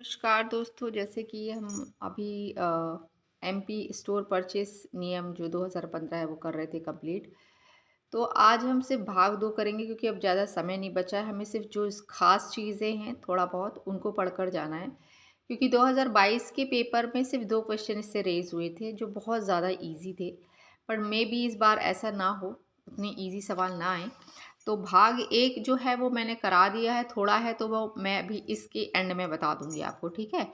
नमस्कार दोस्तों, जैसे कि हम अभी एमपी स्टोर परचेस नियम जो 2015 है वो कर रहे थे कंप्लीट। तो आज हम सिर्फ भाग दो करेंगे क्योंकि अब ज़्यादा समय नहीं बचा है। हमें सिर्फ जो खास चीज़ें हैं थोड़ा बहुत उनको पढ़कर जाना है, क्योंकि 2022 के पेपर में सिर्फ 2 क्वेश्चन इससे रेज हुए थे जो बहुत ज़्यादा इजी थे। पर मे बी इस बार ऐसा ना हो, उतने इजी सवाल ना आए। तो भाग एक जो है वो मैंने करा दिया है, थोड़ा है तो वो मैं अभी इसके एंड में बता दूंगी आपको, ठीक है।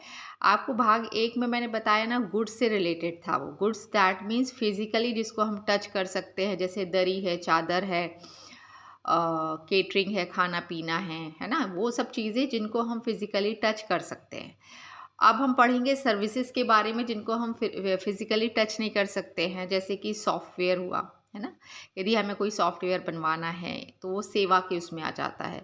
आपको भाग एक में मैंने बताया ना, गुड्स से रिलेटेड था। वो गुड्स दैट मीन्स फिजिकली जिसको हम टच कर सकते हैं, जैसे दरी है, चादर है, केटरिंग है, खाना पीना है ना, वो सब चीज़ें जिनको हम फिजिकली टच कर सकते हैं। अब हम पढ़ेंगे सर्विसेज के बारे में जिनको हम फिजिकली टच नहीं कर सकते हैं, जैसे कि सॉफ्टवेयर हुआ, है ना। यदि हमें कोई सॉफ्टवेयर बनवाना है तो वो सेवा के उसमें आ जाता है।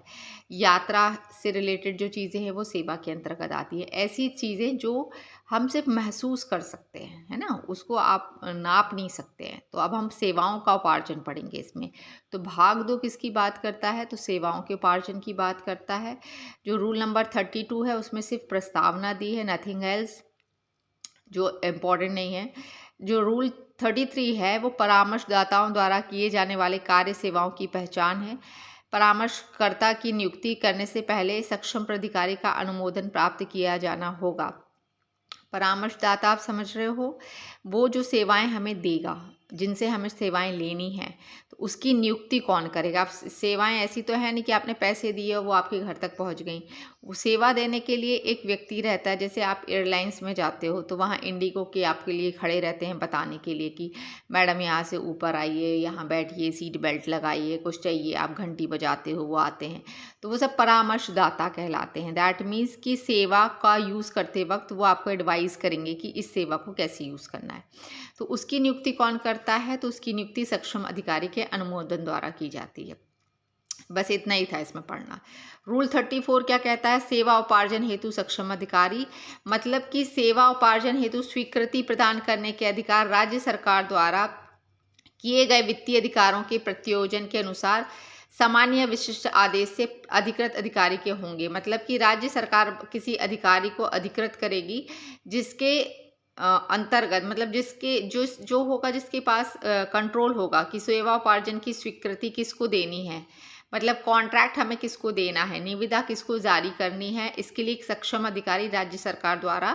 यात्रा से रिलेटेड जो चीज़ें हैं वो सेवा के अंतर्गत आती है। ऐसी चीज़ें जो हम सिर्फ महसूस कर सकते हैं, है ना, उसको आप नाप नहीं सकते हैं। तो अब हम सेवाओं का उपार्जन पढ़ेंगे इसमें। तो भाग दो किसकी बात करता है, तो सेवाओं के उपार्जन की बात करता है। जो रूल नंबर 32 है उसमें सिर्फ प्रस्तावना दी है, नथिंग एल्स, जो इम्पोर्टेंट नहीं है। जो रूल 33 है वो परामर्शदाताओं द्वारा किए जाने वाले कार्य सेवाओं की पहचान है। परामर्शकर्ता की नियुक्ति करने से पहले सक्षम प्राधिकारी का अनुमोदन प्राप्त किया जाना होगा। परामर्शदाता आप समझ रहे हो, वो जो सेवाएं हमें देगा, जिनसे हमें सेवाएं लेनी हैं, तो उसकी नियुक्ति कौन करेगा। आप सेवाएं ऐसी तो है नहीं कि आपने पैसे दिए और वो आपके घर तक पहुंच गई। वो सेवा देने के लिए एक व्यक्ति रहता है। जैसे आप एयरलाइंस में जाते हो तो वहाँ इंडिगो के आपके लिए खड़े रहते हैं बताने के लिए कि मैडम यहाँ से ऊपर आइए, यहाँ बैठिए, सीट बेल्ट लगाइए, कुछ चाहिए, आप घंटी बजाते हो, वो आते हैं। तो वो सब परामर्शदाता कहलाते हैं। दैट मीन्स कि सेवा का यूज़ करते वक्त वो आपको एडवाइस करेंगे कि इस सेवा को कैसे यूज़ करना है। तो उसकी नियुक्ति कौन करता है, तो उसकी नियुक्ति सक्षम अधिकारी के अनुमोदन द्वारा की जाती है। बस इतना ही था इसमें पढ़ना। रूल 34 क्या कहता है, सेवा उपार्जन हेतु सक्षम अधिकारी, मतलब कि सेवा उपार्जन हेतु स्वीकृति प्रदान करने के अधिकार राज्य सरकार द्वारा किए गए वित्तीय अधिकारों के प्रत्योजन के अनुसार सामान्य विशिष्ट आदेश से अधिकृत अधिकारी के होंगे। मतलब कि राज्य सरकार किसी अधिकारी को अधिकृत करेगी जिसके अंतर्गत, मतलब जिसके जो होगा, जिसके पास कंट्रोल होगा कि सेवा उपार्जन की स्वीकृति किसको देनी है, मतलब कॉन्ट्रैक्ट हमें किसको देना है, निविदा किसको जारी करनी है। इसके लिए एक सक्षम अधिकारी राज्य सरकार द्वारा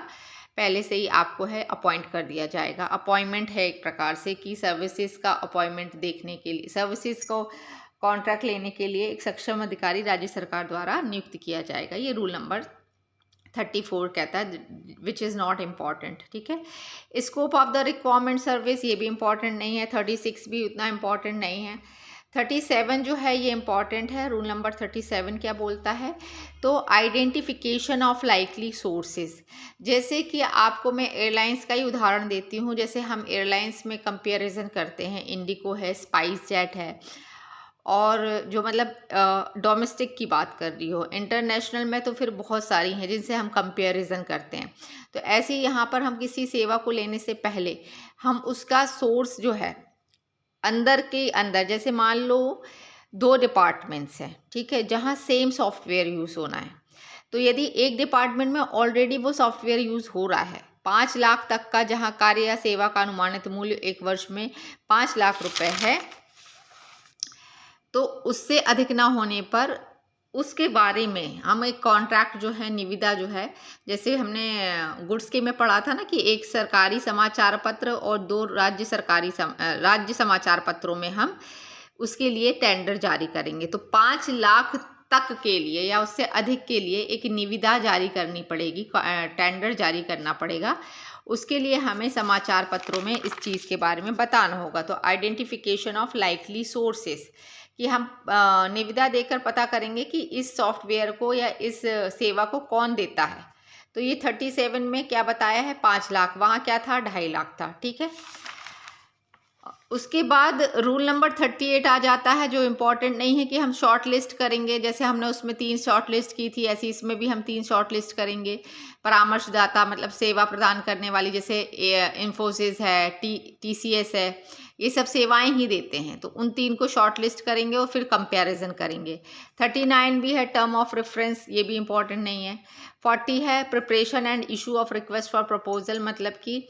पहले से ही आपको है अपॉइंट कर दिया जाएगा। अपॉइंटमेंट है एक प्रकार से कि सर्विसेज का अपॉइंटमेंट देखने के लिए, सर्विसेज को कॉन्ट्रैक्ट लेने के लिए एक सक्षम अधिकारी राज्य सरकार द्वारा नियुक्त किया जाएगा। ये रूल नंबर 34 कहता है, विच इज़ नॉट इम्पॉर्टेंट, ठीक है। Scope of the requirement service, ये भी इम्पॉर्टेंट नहीं है। 36 भी उतना इम्पॉर्टेंट नहीं है। 37 जो है ये इम्पॉर्टेंट है। रूल नंबर 37 क्या बोलता है, तो आइडेंटिफिकेशन ऑफ लाइकली सोर्सेज। जैसे कि आपको मैं एयरलाइंस का ही उदाहरण देती हूँ। जैसे हम एयरलाइंस में कंपेरिजन करते हैं, इंडिगो है, स्पाइस जेट है, और जो मतलब डोमेस्टिक की बात कर रही हो, इंटरनेशनल में तो फिर बहुत सारी हैं जिनसे हम कंपेरिजन करते हैं। तो ऐसे ही यहाँ पर हम किसी सेवा को लेने से पहले हम उसका सोर्स जो है अंदर के अंदर, जैसे मान लो 2 डिपार्टमेंट्स हैं, ठीक है, जहाँ सेम सॉफ्टवेयर यूज़ होना है। तो यदि एक डिपार्टमेंट में ऑलरेडी वो सॉफ्टवेयर यूज़ हो रहा है, 5 लाख तक का जहाँ कार्य या सेवा का अनुमानित मूल्य एक वर्ष में 5 लाख रुपए है, तो उससे अधिक ना होने पर उसके बारे में हम एक कॉन्ट्रैक्ट जो है, निविदा जो है, जैसे हमने गुड्स के में पढ़ा था ना कि एक सरकारी समाचार पत्र और 2 राज्य समाचार पत्रों में हम उसके लिए टेंडर जारी करेंगे। तो 5 लाख तक के लिए या उससे अधिक के लिए एक निविदा जारी करनी पड़ेगी, टेंडर जारी करना पड़ेगा। उसके लिए हमें समाचार पत्रों में इस चीज़ के बारे में बताना होगा। तो आइडेंटिफिकेशन ऑफ लाइकली सोर्सेस, कि हम निविदा देकर पता करेंगे कि इस सॉफ्टवेयर को या इस सेवा को कौन देता है। तो ये 37 में क्या बताया है, 5 लाख, वहाँ क्या था, 2.5 लाख था, ठीक है। उसके बाद रूल नंबर 38 आ जाता है, जो इम्पोर्टेंट नहीं है कि हम शॉर्ट लिस्ट करेंगे। जैसे हमने उसमें 3 शॉर्ट लिस्ट की थी, ऐसे इसमें भी हम 3 शॉर्ट लिस्ट करेंगे। परामर्शदाता मतलब सेवा प्रदान करने वाली, जैसे इन्फोसिस है, TCS है, ये सब सेवाएं ही देते हैं, तो उन 3 को शॉर्ट लिस्ट करेंगे और फिर कंपैरिजन करेंगे। 39 भी है टर्म ऑफ रेफरेंस, ये भी इम्पोर्टेंट नहीं है। 40 है preparation and issue of request for proposal, मतलब कि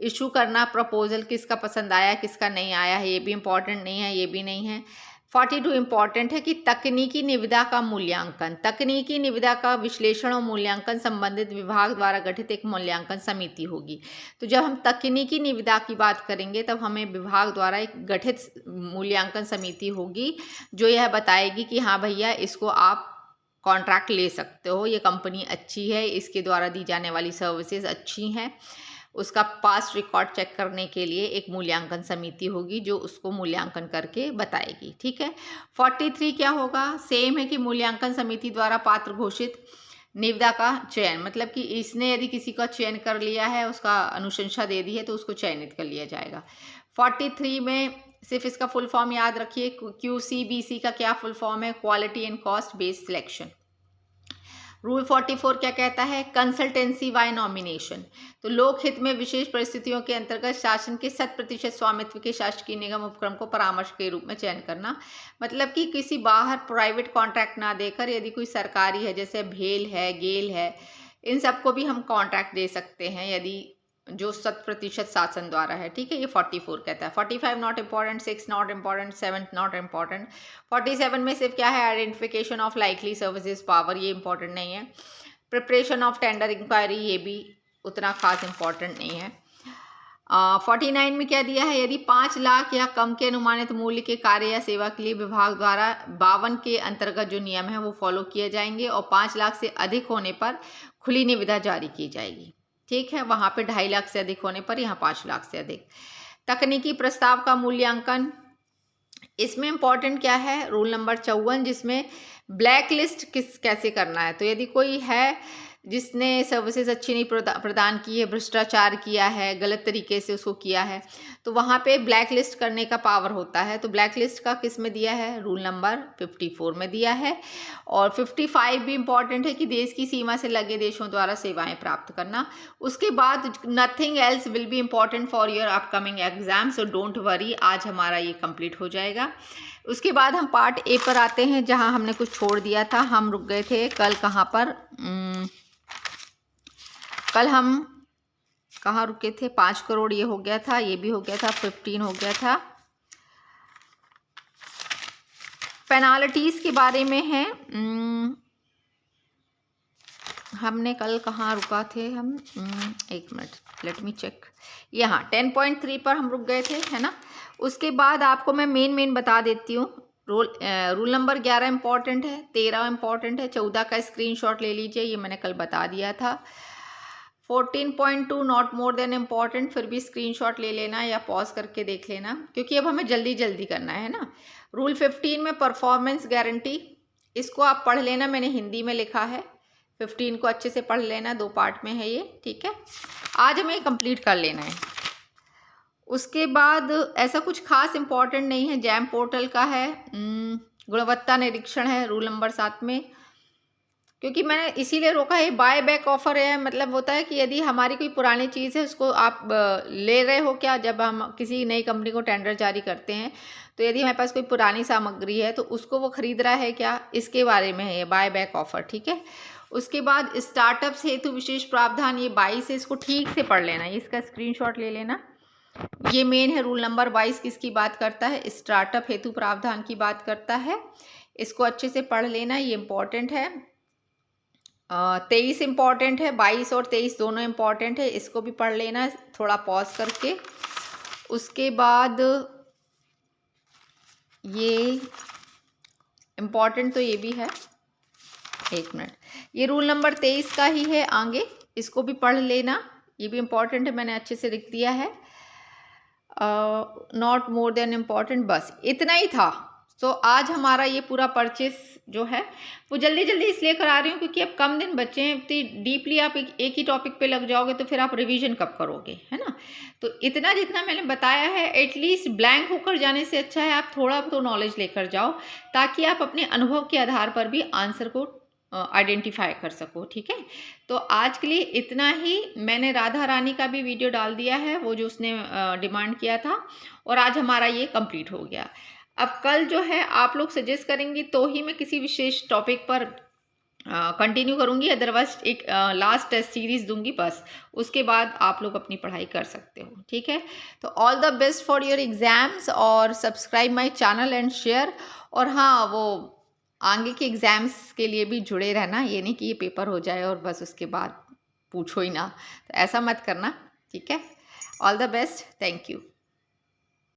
इशू करना प्रपोजल, किसका पसंद आया किसका नहीं आया है, ये भी इम्पॉर्टेंट नहीं है, ये भी नहीं है। 42 इम्पॉर्टेंट है कि तकनीकी निविदा का मूल्यांकन, तकनीकी निविदा का विश्लेषण और मूल्यांकन संबंधित विभाग द्वारा गठित एक मूल्यांकन समिति होगी। तो जब हम तकनीकी निविदा की बात करेंगे तब हमें विभाग द्वारा एक गठित मूल्यांकन समिति होगी, जो यह बताएगी कि हाँ भैया इसको आप कॉन्ट्रैक्ट ले सकते हो, ये कंपनी अच्छी है, इसके द्वारा दी जाने वाली सर्विसेज अच्छी हैं। उसका पास्ट रिकॉर्ड चेक करने के लिए एक मूल्यांकन समिति होगी जो उसको मूल्यांकन करके बताएगी। ठीक है। 43 क्या होगा, सेम है कि मूल्यांकन समिति द्वारा पात्र घोषित निविदा का चयन, मतलब कि इसने यदि किसी का चयन कर लिया है, उसका अनुशंसा दे दी है, तो उसको चयनित कर लिया जाएगा। 43 में सिर्फ इसका फुल फॉर्म याद रखिए, QCBC का क्या फुल फॉर्म है, quality and cost based selection. Rule 44 क्या कहता है, कंसल्टेंसी बाय नॉमिनेशन, तो लोक हित में विशेष परिस्थितियों के अंतर्गत शासन के 100% स्वामित्व के शासकीय निगम उपक्रम को परामर्श के रूप में चयन करना, मतलब कि किसी बाहर प्राइवेट कॉन्ट्रैक्ट ना देकर यदि कोई सरकारी है, जैसे भेल है, गेल है, इन सबको भी हम कॉन्ट्रैक्ट दे सकते हैं यदि जो 100% शासन द्वारा है। ठीक है, ये 44 कहता है। 45 not important, 6 not important, 7 not important. 47 में सिर्फ क्या है, identification of likely services power, ये इंपॉर्टेंट नहीं है। प्रिपरेशन ऑफ टेंडर इंक्वायरी, ये भी उतना खास इंपॉर्टेंट नहीं है। 49 में क्या दिया है, यदि 5 लाख या कम के अनुमानित मूल्य के कार्य या सेवा के लिए विभाग द्वारा 52 के अंतर्गत जो नियम है वो फॉलो किए जाएंगे, और 5 लाख से अधिक होने पर खुली निविदा जारी की जाएगी। ठीक है, वहाँ पे 2.5 लाख से अधिक होने पर, यहाँ 5 लाख से अधिक। तकनीकी प्रस्ताव का मूल्यांकन, इसमें इंपॉर्टेंट क्या है, रूल नंबर 54, जिसमें ब्लैक लिस्ट कैसे करना है। तो यदि कोई है जिसने सर्विसेज अच्छी नहीं प्रदान की है, भ्रष्टाचार किया है, गलत तरीके से उसको किया है, तो वहाँ पे ब्लैक लिस्ट करने का पावर होता है। तो ब्लैक लिस्ट का किस में दिया है, रूल नंबर 54 में दिया है। और 55 भी इम्पॉर्टेंट है कि देश की सीमा से लगे देशों द्वारा सेवाएं प्राप्त करना। उसके बाद nothing else will be important for your upcoming exam, so don't worry, आज हमारा ये कंप्लीट हो जाएगा। उसके बाद हम पार्ट ए पर आते हैं, जहाँ हमने कुछ छोड़ दिया था। हम रुक गए थे कल कहाँ पर, कल हम कहाँ रुके थे, 5 करोड़ ये हो गया था, ये भी हो गया था, 15 हो गया था। पेनाल्टीज के बारे में है, हमने कल कहाँ रुका थे हम, एक मिनट लेट मी चेक, यहाँ 10.3 पर हम रुक गए थे, है ना। उसके बाद आपको मैं मेन बता देती हूँ। रूल नंबर 11 इम्पॉर्टेंट है, 13 इम्पॉर्टेंट है, 14 का स्क्रीनशॉट ले लीजिए, ये मैंने कल बता दिया था। 14.2 नॉट मोर देन इम्पॉर्टेंट, फिर भी स्क्रीनशॉट ले लेना या पॉज करके देख लेना, क्योंकि अब हमें जल्दी करना है ना। रूल 15 में परफॉर्मेंस गारंटी, इसको आप पढ़ लेना, मैंने हिंदी में लिखा है, 15 को अच्छे से पढ़ लेना, 2 पार्ट में है ये। ठीक है, आज हमें कंप्लीट कर लेना है। उसके बाद ऐसा कुछ खास इम्पॉर्टेंट नहीं है। जैम पोर्टल का है, गुणवत्ता निरीक्षण है रूल नंबर 7 में, क्योंकि मैंने इसीलिए रोका है। बाय बैक ऑफर है, मतलब होता है कि यदि हमारी कोई पुरानी चीज़ है उसको आप ले रहे हो क्या, जब हम किसी नई कंपनी को टेंडर जारी करते हैं, तो यदि हमारे पास कोई पुरानी सामग्री है तो उसको वो खरीद रहा है क्या, इसके बारे में है ये बाय बैक ऑफर। ठीक है, उसके बाद स्टार्टअप्स हेतु विशेष प्रावधान, ये 22 है, इसको ठीक से पढ़ लेना, इसका स्क्रीनशॉट ले लेना। ये मेन है, रूल नंबर 22 किसकी बात करता है, स्टार्टअप हेतु प्रावधान की बात करता है, इसको अच्छे से पढ़ लेना, ये इम्पॉर्टेंट है। 23 इम्पॉर्टेंट है, 22 और 23 दोनों इम्पॉर्टेंट है, इसको भी पढ़ लेना थोड़ा पॉज करके। उसके बाद ये इम्पॉर्टेंट तो ये भी है, एक मिनट, ये रूल नंबर 23 का ही है आगे, इसको भी पढ़ लेना, ये भी इम्पॉर्टेंट है, मैंने अच्छे से लिख दिया है। नॉट मोर देन इम्पॉर्टेंट, बस इतना ही था, तो आज हमारा ये पूरा परचेस जो है वो जल्दी जल्दी इसलिए करा रही हूँ क्योंकि अब कम दिन बचे हैं। इतनी डीपली आप एक ही टॉपिक पे लग जाओगे तो फिर आप रिवीजन कब करोगे, है ना। तो इतना जितना मैंने बताया है, एटलीस्ट ब्लैंक होकर जाने से अच्छा है आप थोड़ा तो नॉलेज लेकर जाओ, ताकि आप अपने अनुभव के आधार पर भी आंसर को आइडेंटिफाई कर सको। ठीक है, तो आज के लिए इतना ही। मैंने राधा रानी का भी वीडियो डाल दिया है, वो जो उसने डिमांड किया था, और आज हमारा ये कंप्लीट हो गया। अब कल जो है आप लोग सजेस्ट करेंगी तो ही मैं किसी विशेष टॉपिक पर कंटिन्यू करूंगी, अदरवाइज एक लास्ट टेस्ट सीरीज दूंगी बस, उसके बाद आप लोग अपनी पढ़ाई कर सकते हो। ठीक है, तो all the best for your exams, और subscribe my channel and share. और हाँ, वो आगे के एग्जाम्स के लिए भी जुड़े रहना, ये नहीं कि ये पेपर हो जाए और बस उसके बाद पूछो ही ना, तो ऐसा मत करना। ठीक है, all the best, thank you.